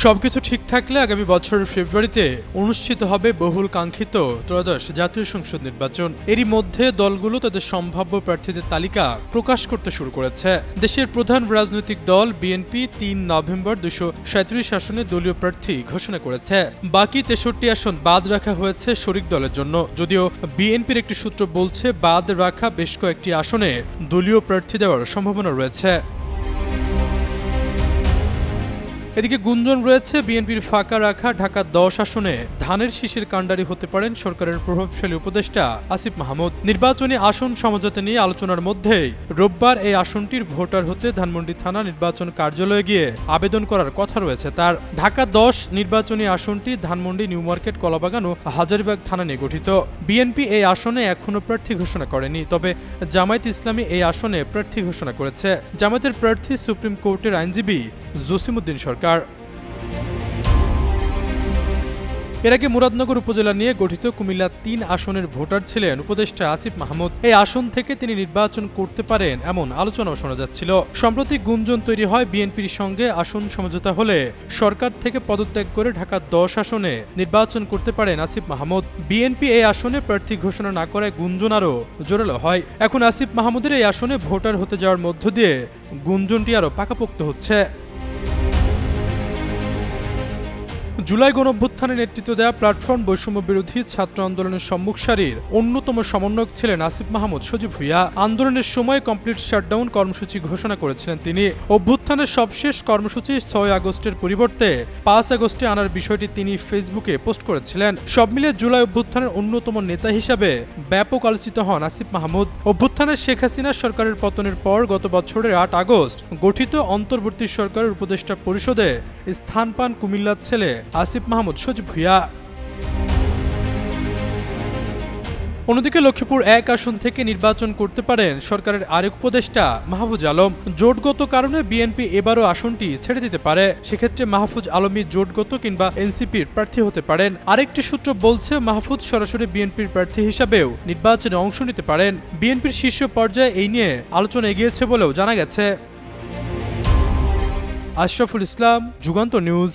সবকিছু ঠিক থাকলে আগামী বছরের ফেব্রুয়ারিতে অনুষ্ঠিত হবে বহুল কাঙ্ক্ষিত ত্রয়োদশ জাতীয় সংসদ নির্বাচন। এরই মধ্যে দলগুলো তাদের সম্ভাব্য প্রার্থীদের তালিকা প্রকাশ করতে শুরু করেছে। দেশের প্রধান রাজনৈতিক দল বিএনপি ৩ নভেম্বর ২৩৭ আসনে দলীয় প্রার্থী ঘোষণা করেছে। বাকি ৬৩ আসন বাদ রাখা হয়েছে শরিক দলের জন্য। যদিও বিএনপির একটি সূত্র বলছে বাদ রাখা বেশ কয়েকটি আসনে দলীয় প্রার্থী দেওয়ার সম্ভাবনা রয়েছে। এদিকে গুঞ্জন রয়েছে বিএনপির ফাঁকা রাখা ঢাকা ১০ আসনে ধানের শীষের কাণ্ডারি হতে পারেন সরকারের প্রভাবশালী উপদেষ্টা আসিফ মাহমুদ। নির্বাচনী আসন সমঝোতা নিয়ে আলোচনার মধ্যেই রোববার এই আসনটির ভোটার হতে ধানমন্ডি থানা নির্বাচন কার্যালয়ে গিয়ে আবেদন করার কথা রয়েছে তার। ঢাকা ১০ নির্বাচনী আসনটি ধানমন্ডি, নিউ মার্কেট, কলাবাগান ও হাজারীবাগ থানা নিয়ে গঠিত। বিএনপি এই আসনে এখনও প্রার্থী ঘোষণা করেনি, তবে জামায়াত ইসলামী এই আসনে প্রার্থী ঘোষণা করেছে। জামায়াতের প্রার্থী সুপ্রিম কোর্টের আইনজীবী জসিমউদ্দিন সরকার। এর আগে মুরাদনগর উপজেলা নিয়ে গঠিত কুমিল্লা ৩ আসনের ভোটার ছিলেন উপদেষ্টা আসিফ মাহমুদ। এই আসন থেকে তিনি নির্বাচন করতে পারেন এমন আলোচনাও শোনা যাচ্ছিল। সম্প্রতি গুঞ্জন তৈরি হয় বিএনপির সঙ্গে আসন সমঝোতা হলে সরকার থেকে পদত্যাগ করে ঢাকা ১০ আসনে নির্বাচন করতে পারেন আসিফ মাহমুদ। বিএনপি এই আসনে প্রার্থী ঘোষণা না করায় গুঞ্জন আরও জোরালো হয়। এখন আসিফ মাহমুদের এই আসনে ভোটার হতে যাওয়ার মধ্য দিয়ে গুঞ্জনটি আরও পাকাপোক্ত হচ্ছে। জুলাই গণঅভ্যুত্থানে নেতৃত্ব দেওয়া প্ল্যাটফর্ম বৈষম্য বিরোধী ছাত্র আন্দোলনের সম্মুখ সারির অন্যতম সমন্বয়ক ছিলেন আসিফ মাহমুদ সজীব ভুঁইয়া। আন্দোলনের সময় কমপ্লিট শাটডাউন কর্মসূচি ঘোষণা করেছিলেন তিনি। অভ্যুত্থানের সবশেষ কর্মসূচি ৬ আগস্টের পরিবর্তে ৫ আগস্টে আনার বিষয়টি তিনি ফেসবুকে পোস্ট করেছিলেন। সব মিলিয়ে জুলাই অভ্যুত্থানের অন্যতম নেতা হিসাবে ব্যাপক আলোচিত হন আসিফ মাহমুদ। অভ্যুত্থানের শেখ হাসিনা সরকারের পতনের পর গত বছরের ৮ আগস্ট গঠিত অন্তর্বর্তী সরকারের উপদেষ্টা পরিষদে স্থান পান কুমিল্লার ছেলে আসিফ মাহমুদ সজীব ভুঁইয়া। অন্যদিকে লক্ষ্মীপুর ১ আসন থেকে নির্বাচন করতে পারেন সরকারের আরেক উপদেষ্টা মাহফুজ আলম। জোটগত কারণে বিএনপি এবারও আসনটি ছেড়ে দিতে পারে। সেক্ষেত্রে মাহফুজ আলমই জোটগত কিংবা এনসিপির প্রার্থী হতে পারেন। আরেকটি সূত্র বলছে মাহফুজ সরাসরি বিএনপির প্রার্থী হিসাবেও নির্বাচনে অংশ নিতে পারেন। বিএনপির শীর্ষ পর্যায়ে এই নিয়ে আলোচনা এগিয়েছে বলেও জানা গেছে। আশরাফুল ইসলাম, যুগান্তর নিউজ।